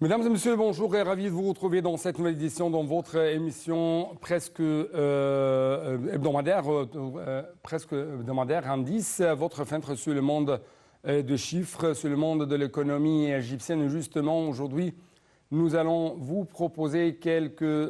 Mesdames et messieurs, bonjour et ravi de vous retrouver dans cette nouvelle édition dans votre émission presque hebdomadaire, Indice, votre fenêtre sur le monde de chiffres, sur le monde de l'économie égyptienne. Et justement, aujourd'hui, nous allons vous proposer quelques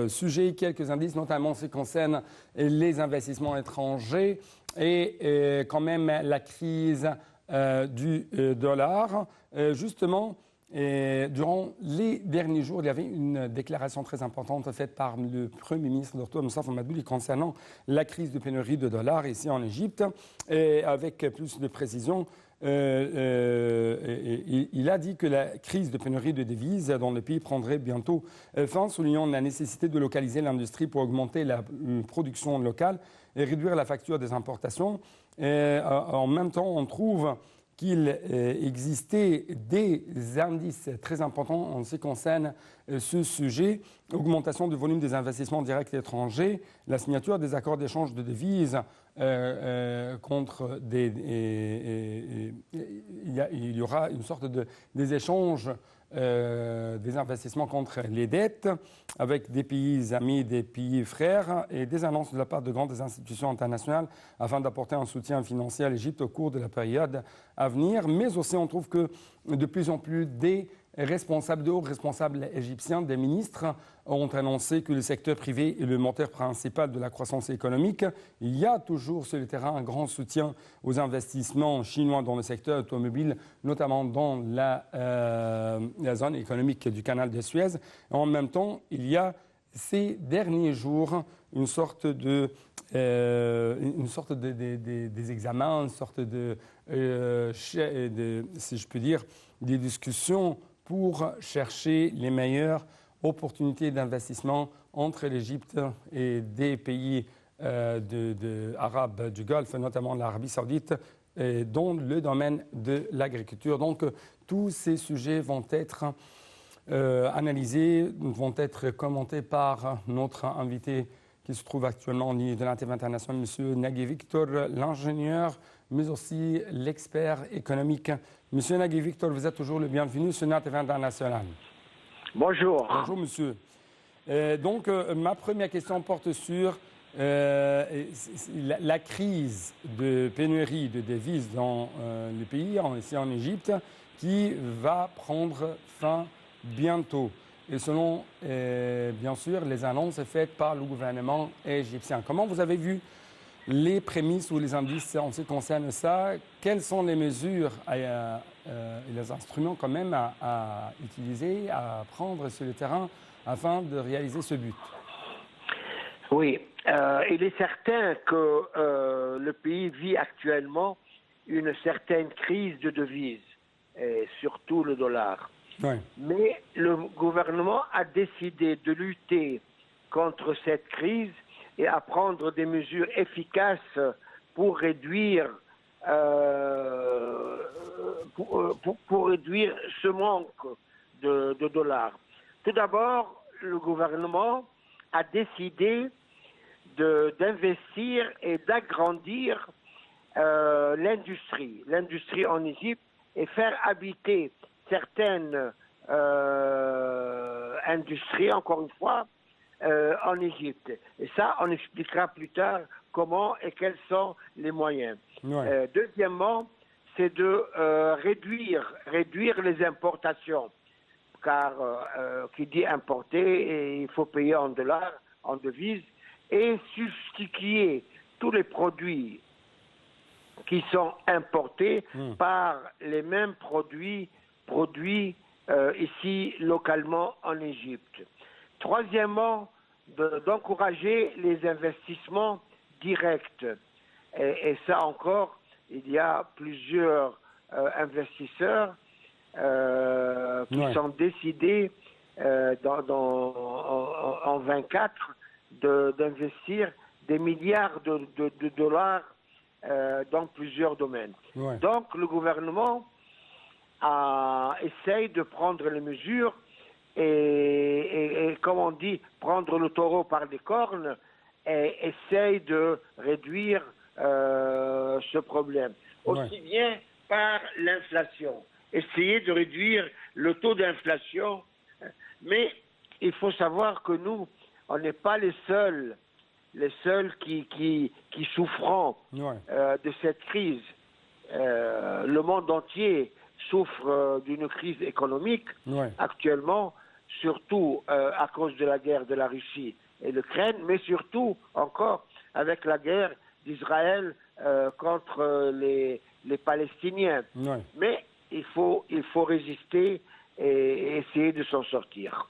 sujets, quelques indices, notamment en ce qui concerne les investissements étrangers et quand même la crise du dollar. Justement, et durant les derniers jours, il y avait une déclaration très importante faite par le Premier ministre, Dr Moustapha Madouli, concernant la crise de pénurie de dollars ici en Égypte. Et avec plus de précision, il a dit que la crise de pénurie de devises dans le pays prendrait bientôt fin, soulignant la nécessité de localiser l'industrie pour augmenter la production locale et réduire la facture des importations. Et en même temps, on trouve qu'il existait des indices très importants en ce qui concerne ce sujet. Augmentation du volume des investissements directs étrangers, la signature des accords d'échange de devises contre des... il y aura une sorte des échanges des investissements contre les dettes avec des pays amis, des pays frères et des annonces de la part de grandes institutions internationales afin d'apporter un soutien financier à l'Égypte au cours de la période à venir. Mais aussi, on trouve que de plus en plus des hauts responsables égyptiens, des ministres, ont annoncé que le secteur privé est le moteur principal de la croissance économique. Il y a toujours sur le terrain un grand soutien aux investissements chinois dans le secteur automobile, notamment dans la zone économique du canal de Suez. En même temps, il y a ces derniers jours une sorte des examens, une sorte si je peux dire, des discussions pour chercher les meilleures opportunités d'investissement entre l'Égypte et des pays arabes du Golfe, notamment l'Arabie saoudite, dans le domaine de l'agriculture. Donc, tous ces sujets vont être analysés, vont être commentés par notre invité qui se trouve actuellement en ligne de la TV internationale, M. Nagui Victor, l'ingénieur, mais aussi l'expert économique. Monsieur Nagui Victor, vous êtes toujours le bienvenu sur la TV internationale. Bonjour. Bonjour, monsieur. Donc, ma première question porte sur la crise de pénurie de devises dans le pays, ici en Égypte, qui va prendre fin bientôt. Et selon, bien sûr, les annonces faites par le gouvernement égyptien. Comment vous avez vu les prémices ou les indices en ce qui concerne ça? Quelles sont les mesures et les instruments quand même à utiliser, à prendre sur le terrain afin de réaliser ce but? Oui, il est certain que le pays vit actuellement une certaine crise de devises, et surtout le dollar. Oui. Mais le gouvernement a décidé de lutter contre cette crise et à prendre des mesures efficaces pour réduire, pour réduire ce manque de dollars. Tout d'abord, le gouvernement a décidé d'investir et d'agrandir l'industrie en Égypte et faire habiter certaines industries, encore une fois, en Égypte. Et ça, on expliquera plus tard comment et quels sont les moyens. Ouais. Deuxièmement, c'est de réduire les importations. car qui dit importer, il faut payer en dollars, en devises, et substituer tous les produits qui sont importés par les mêmes produits ici localement en Égypte. Troisièmement, d'encourager les investissements directs. Et ça encore, il y a plusieurs investisseurs qui sont décidés en 24 d'investir des milliards de dollars dans plusieurs domaines. Ouais. Donc le gouvernement essaye de prendre les mesures et comme on dit, prendre le taureau par les cornes et essaye de réduire ce problème. Aussi bien par l'inflation. Essayer de réduire le taux d'inflation. Mais il faut savoir que nous, on n'est pas les seuls qui souffront de cette crise. Le monde entier souffre d'une crise économique actuellement, surtout à cause de la guerre de la Russie et l'Ukraine, mais surtout encore avec la guerre d'Israël contre les Palestiniens. Mais il faut résister et essayer de s'en sortir.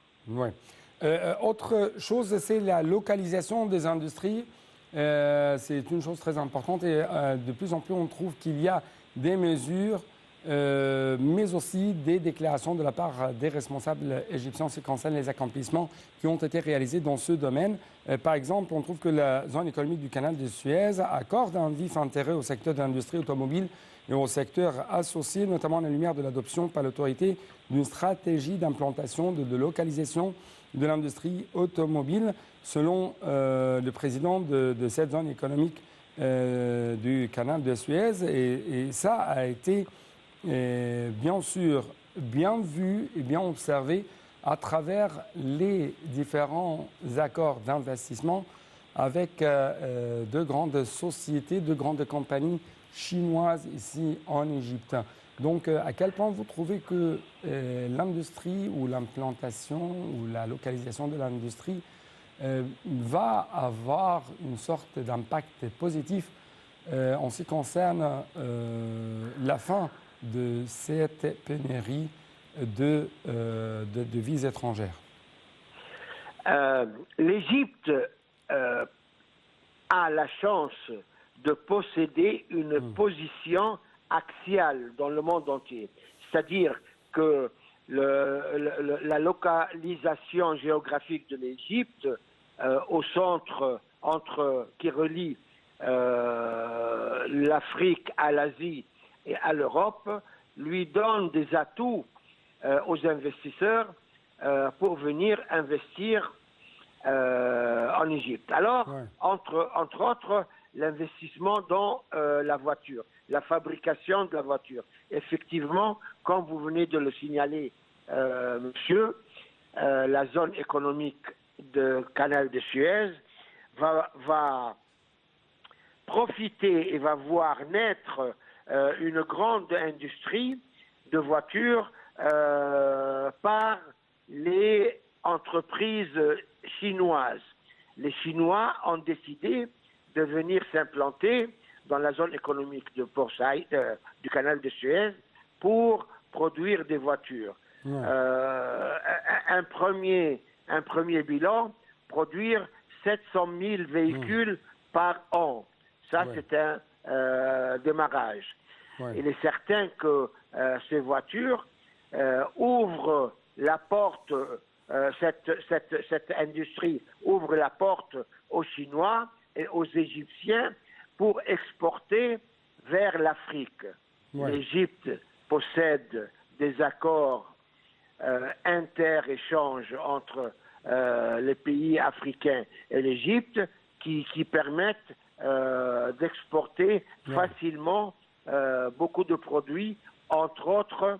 Autre chose, c'est la localisation des industries. C'est une chose très importante et de plus en plus on trouve qu'il y a des mesures, mais aussi des déclarations de la part des responsables égyptiens en ce qui concerne les accomplissements qui ont été réalisés dans ce domaine. Par exemple, on trouve que la zone économique du canal de Suez accorde un vif intérêt au secteur de l'industrie automobile et au secteur associé, notamment à la lumière de l'adoption par l'autorité d'une stratégie d'implantation, de localisation de l'industrie automobile, selon le président de cette zone économique du canal de Suez. Et ça a été bien sûr bien vu et bien observé à travers les différents accords d'investissement avec de grandes sociétés, de grandes compagnies chinoises ici en Égypte. Donc, à quel point vous trouvez que l'industrie ou l'implantation ou la localisation de l'industrie va avoir une sorte d'impact positif en ce qui concerne la fin de cette pénurie de devises étrangères? L'Égypte a la chance de posséder une position axiale dans le monde entier. C'est-à-dire que la localisation géographique de l'Égypte au centre qui relie l'Afrique à l'Asie et à l'Europe lui donne des atouts aux investisseurs pour venir investir en Égypte. Alors, entre autres, l'investissement dans la voiture, la fabrication de la voiture. Effectivement, comme vous venez de le signaler, monsieur, la zone économique du canal de Suez va profiter et va voir naître une grande industrie de voitures par les entreprises chinoises. Les Chinois ont décidé de venir s'implanter dans la zone économique de Port Saïd, du canal de Suez, pour produire des voitures. Un premier bilan, produire 700 000 véhicules par an. Ça, c'est un démarrage. Il est certain que ces voitures ouvrent la porte, cette industrie ouvre la porte aux Chinois et aux Égyptiens pour exporter vers l'Afrique. L'Égypte possède des accords inter-échanges entre les pays africains et l'Égypte qui permettent d'exporter facilement beaucoup de produits, entre autres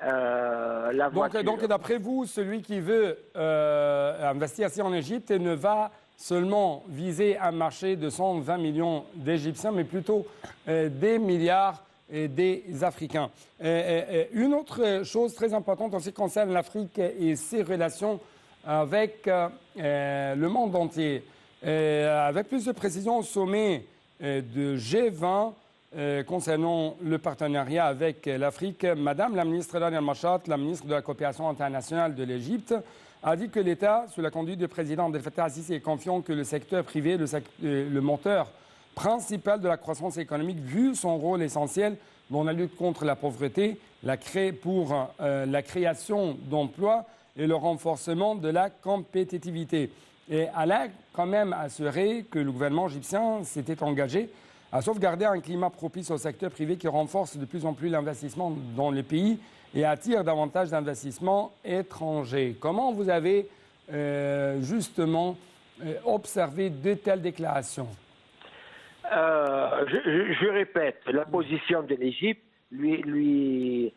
la voiture. Donc d'après vous, celui qui veut investir ici en Égypte ne va seulement viser un marché de 120 millions d'Égyptiens, mais plutôt des milliards des Africains. Une autre chose très importante en ce qui concerne l'Afrique et ses relations avec le monde entier. Avec plus de précision au sommet de G20 concernant le partenariat avec l'Afrique, Madame la ministre Rania Machat, la ministre de la coopération internationale de l'Égypte, a dit que l'État, sous la conduite du président Abdel Fattah al-Sisi, est confiant que le secteur privé, le moteur principal de la croissance économique, vu son rôle essentiel dans la lutte contre la pauvreté, la création d'emplois et le renforcement de la compétitivité. Et elle a quand même assuré que le gouvernement égyptien s'était engagé à sauvegarder un climat propice au secteur privé qui renforce de plus en plus l'investissement dans le pays et attire davantage d'investissements étrangers. Comment vous avez justement observé de telles déclarations? Je répète, la position de l'Égypte devient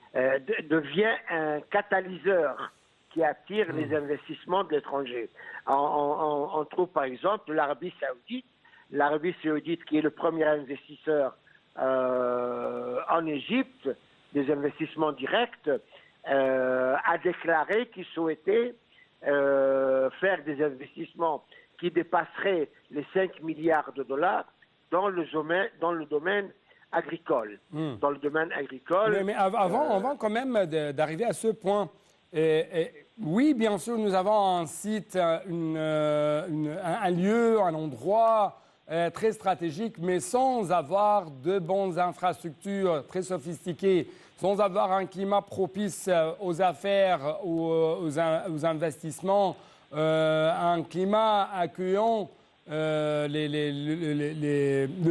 un catalyseur qui attire les investissements de l'étranger. On trouve par exemple l'Arabie Saoudite. L'Arabie Saoudite, qui est le premier investisseur en Égypte, des investissements directs, a déclaré qu'il souhaitait faire des investissements qui dépasseraient les 5 milliards de dollars dans le domaine agricole. Dans le domaine agricole. Mais avant quand même d'arriver à ce point, oui, bien sûr, nous avons un site, un lieu, un endroit très stratégique, mais sans avoir de bonnes infrastructures très sophistiquées, sans avoir un climat propice aux affaires, aux investissements, un climat accueillant le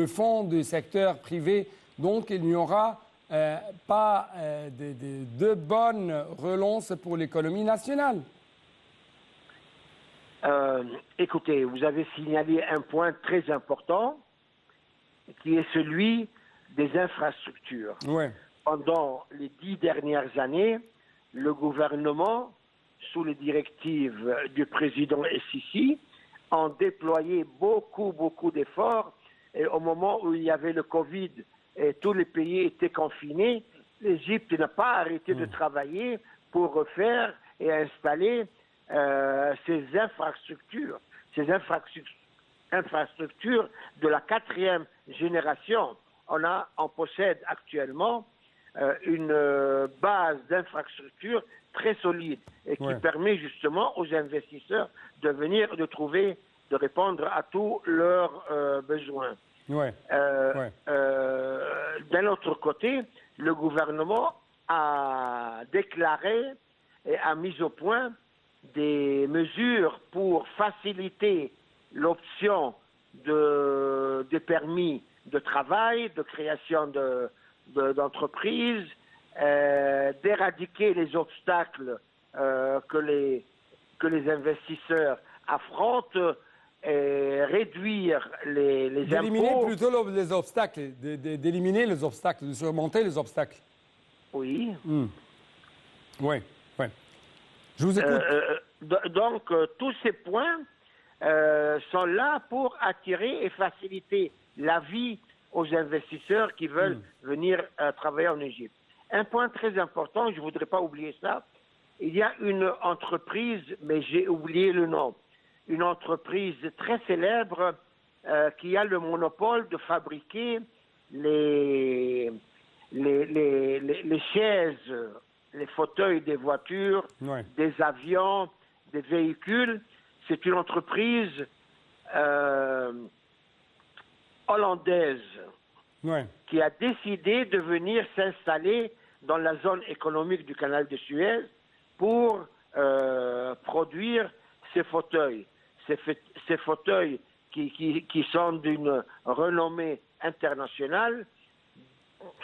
fonds du secteur privé. Donc, il n'y aura pas de bonnes relances pour l'économie nationale. Écoutez, vous avez signalé un point très important qui est celui des infrastructures. Ouais. Pendant les 10 dernières années, le gouvernement, sous les directives du président Sisi, a déployé beaucoup d'efforts. Et au moment où il y avait le Covid et tous les pays étaient confinés, l'Égypte n'a pas arrêté de travailler pour refaire et installer ces infrastructures de la 4e génération. On possède actuellement une base d'infrastructures très solide et qui permet justement aux investisseurs de répondre à tous leurs besoins. D'un autre côté, le gouvernement a déclaré et a mis au point des mesures pour faciliter l'option des permis de travail, de création d'entreprises, d'éradiquer les obstacles que les investisseurs affrontent, et réduire les impôts. D'éliminer plutôt les obstacles, d'éliminer les obstacles, de surmonter les obstacles. Oui. Oui. Je vous écoute. Donc, tous ces points sont là pour attirer et faciliter la vie aux investisseurs qui veulent venir travailler en Égypte. Un point très important, je ne voudrais pas oublier ça, il y a une entreprise, mais j'ai oublié le nom, une entreprise très célèbre qui a le monopole de fabriquer les chaises, les fauteuils des voitures, des avions, des véhicules. C'est une entreprise hollandaise qui a décidé de venir s'installer dans la zone économique du canal de Suez pour produire ces fauteuils. Ces fauteuils qui sont d'une renommée internationale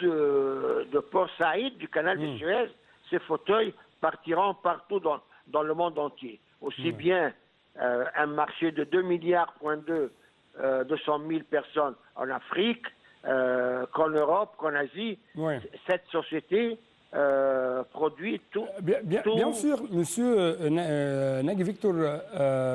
de Port Saïd, du canal de Suez. Ces fauteuils partiront partout dans le monde entier. Aussi bien un marché de 2,2 milliards 200 000 personnes en Afrique, qu'en Europe, qu'en Asie. Cette société produit tout. Bien sûr, monsieur Nagui Victor,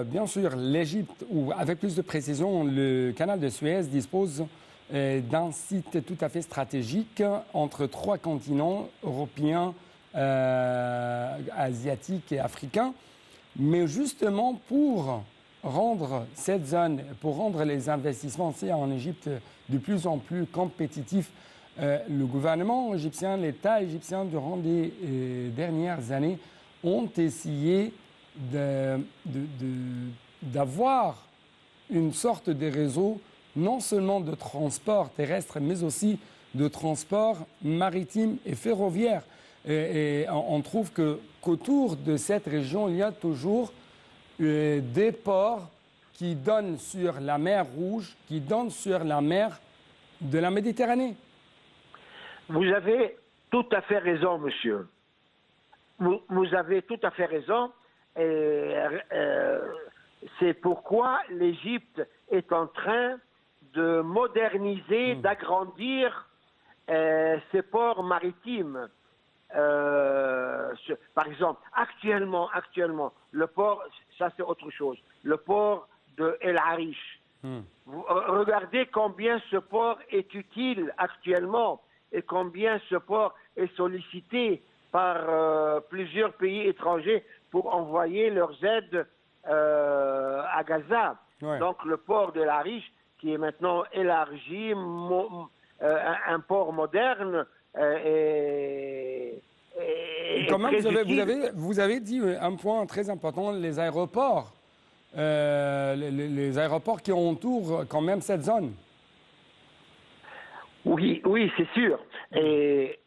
bien sûr, l'Égypte, ou avec plus de précision, le canal de Suez dispose d'un site tout à fait stratégique entre 3 continents, européens, asiatiques et africains. Mais justement, pour rendre cette zone, pour rendre les investissements aussi en Égypte de plus en plus compétitifs, le gouvernement égyptien, l'État égyptien, durant les dernières années, ont essayé d'avoir une sorte de réseau, non seulement de transport terrestre, mais aussi de transport maritime et ferroviaire. Et on trouve qu'autour de cette région, il y a toujours des ports qui donnent sur la mer Rouge, qui donnent sur la mer de la Méditerranée. Vous avez tout à fait raison, monsieur. Vous avez tout à fait raison. Et, c'est pourquoi l'Égypte est en train de moderniser, d'agrandir ses ports maritimes. Par exemple, actuellement, le port, ça c'est autre chose, le port de El Arish. Regardez combien ce port est utile actuellement et combien ce port est sollicité par plusieurs pays étrangers pour envoyer leurs aides à Gaza. Ouais. Donc le port de El Arish, qui est maintenant élargi, un port moderne, et quand même, très utile. vous avez dit un point très important, les aéroports. Les aéroports qui entourent quand même cette zone. Oui, c'est sûr. Et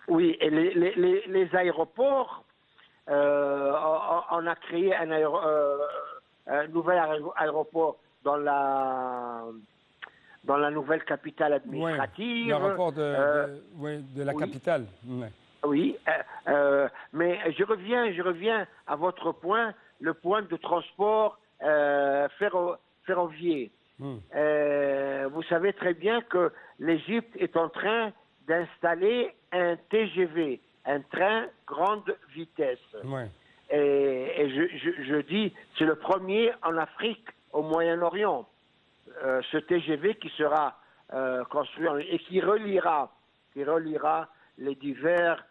oui, et les aéroports, on a créé un nouvel aéroport dans la nouvelle capitale administrative. Oui, l'aéroport de la capitale. Ouais. Oui, mais je reviens à votre point, le point de transport ferroviaire. Vous savez très bien que l'Égypte est en train d'installer un TGV, un train grande vitesse. Ouais. Et je dis, c'est le premier en Afrique, au Moyen-Orient. Ce TGV qui sera construit et qui reliera les divers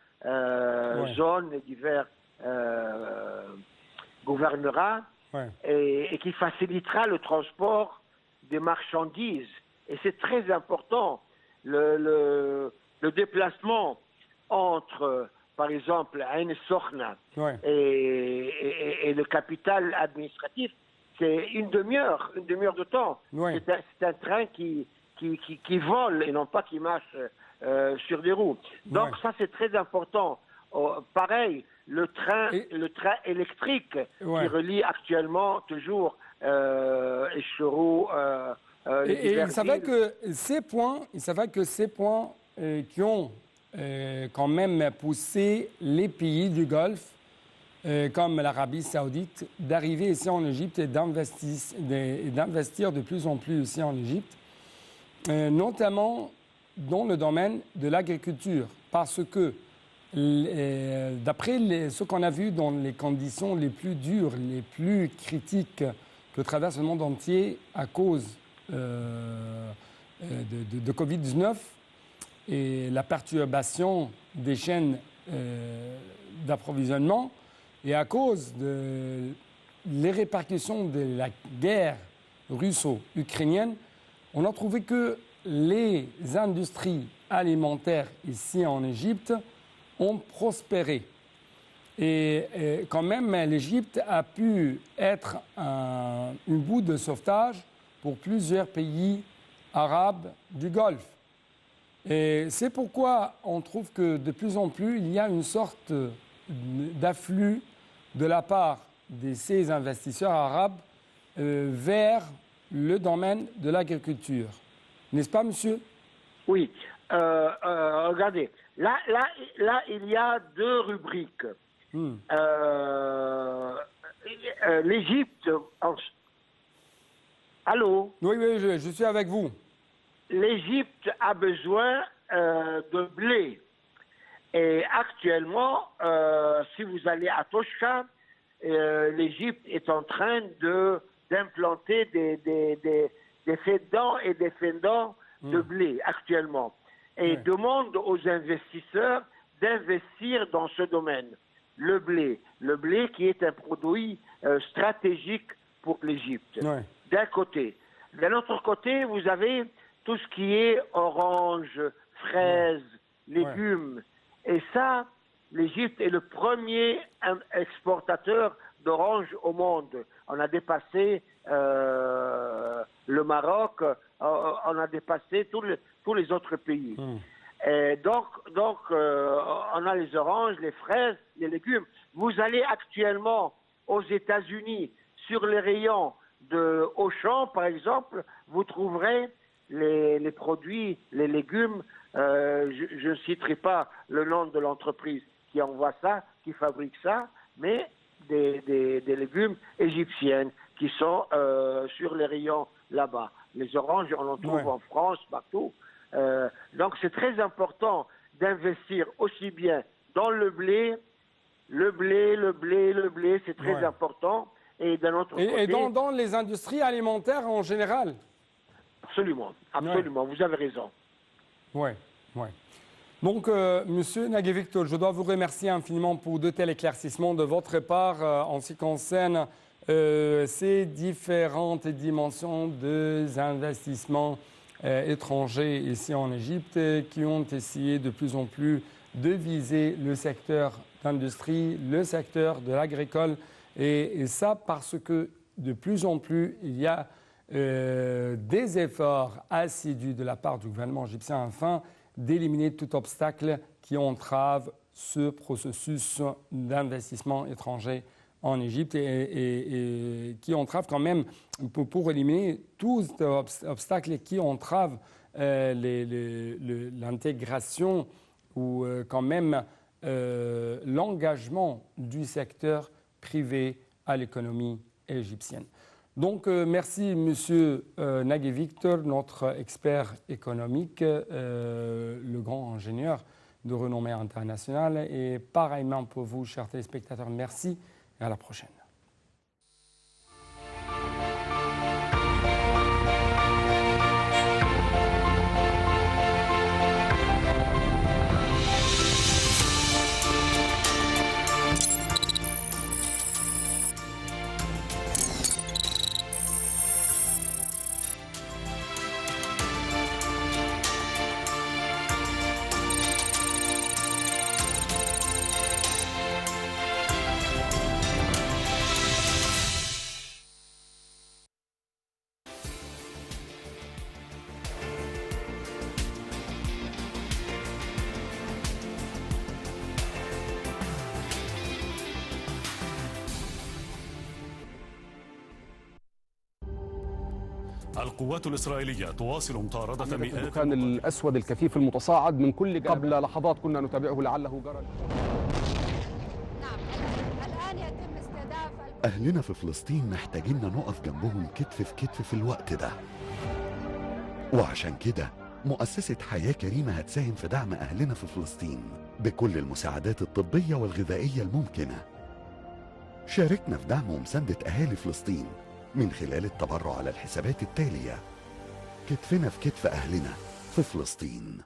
zones, les divers gouvernorats, et qui facilitera le transport des marchandises. Et c'est très important, le déplacement entre, par exemple, Ain Sokhna et le capital administratif, c'est une demi-heure de temps. Ouais. C'est un train qui vole et non pas qui marche sur des roues. Donc ça, c'est très important. Pareil, le train électrique qui relie actuellement toujours Échereau. Et il s'avère que ces points qui ont quand même poussé les pays du Golfe, comme l'Arabie Saoudite, d'arriver ici en Égypte et d'investir de plus en plus ici en Égypte, notamment dans le domaine de l'agriculture, parce que d'après ce qu'on a vu dans les conditions les plus dures, les plus critiques que traverse le monde entier à cause de Covid-19 et la perturbation des chaînes d'approvisionnement et à cause les répercussions de la guerre russo-ukrainienne, on a trouvé que les industries alimentaires ici en Égypte ont prospéré. Et quand même, l'Égypte a pu être une boue de sauvetage pour plusieurs pays arabes du Golfe. Et c'est pourquoi on trouve que de plus en plus, il y a une sorte d'afflux de la part de ces investisseurs arabes vers le domaine de l'agriculture. N'est-ce pas, monsieur? Oui. Regardez, là, il y a deux rubriques. L'Égypte... Allô? Oui, je suis avec vous. L'Égypte a besoin de blé. Et actuellement, si vous allez à Toshka, l'Égypte est en train d'implanter des fendants et des fendants de blé actuellement et demande aux investisseurs d'investir dans ce domaine. Le blé qui est un produit stratégique pour l'Égypte, d'un côté. D'un autre côté, vous avez tout ce qui est orange, fraises, légumes. Et ça, l'Égypte est le premier exportateur d'orange au monde. On a dépassé le Maroc, on a dépassé tous les autres pays. Et donc, on a les oranges, les fraises, les légumes. Vous allez actuellement aux États-Unis sur les rayons de Auchan, par exemple, vous trouverez les produits, les légumes. Je ne citerai pas le nom de l'entreprise qui envoie ça, qui fabrique ça, mais des légumes égyptiennes qui sont sur les rayons là-bas. Les oranges, on en trouve en France, partout. Donc c'est très important d'investir aussi bien dans le blé, c'est très important. Et d'un autre côté... Et dans les industries alimentaires en général. Absolument, vous avez raison. Oui. Donc, Monsieur Nagui Victor, je dois vous remercier infiniment pour de tels éclaircissements de votre part en ce qui concerne ces différentes dimensions des investissements étrangers ici en Égypte qui ont essayé de plus en plus de viser le secteur d'industrie, le secteur de l'agricole. Et ça parce que de plus en plus, il y a des efforts assidus de la part du gouvernement égyptien afin d'éliminer tout obstacle qui entrave ce processus d'investissement étranger en Égypte et qui entrave quand même, pour éliminer tout obstacle qui entrave l'intégration ou quand même l'engagement du secteur privé à l'économie égyptienne. Donc, merci Monsieur Nagui Victor, notre expert économique, le grand ingénieur de renommée internationale. Et pareillement pour vous, chers téléspectateurs, merci et à la prochaine. القوات الإسرائيلية تواصل مطاردة مئات الدخان الأسود الكثيف المتصاعد من كل جانب. قبل لحظات كنا نتابعه لعله جرى. نعم الآن يتم استهداف أهلنا في فلسطين محتاجين نقف جنبهم كتف في كتف في الوقت ده. وعشان كده مؤسسة حياة كريمة هتساهم في دعم أهلنا في فلسطين بكل المساعدات الطبية والغذائية الممكنة. شاركنا في دعم ومساندة أهالي فلسطين من خلال التبرع على الحسابات التالية: كتفنا في كتف أهلنا في فلسطين.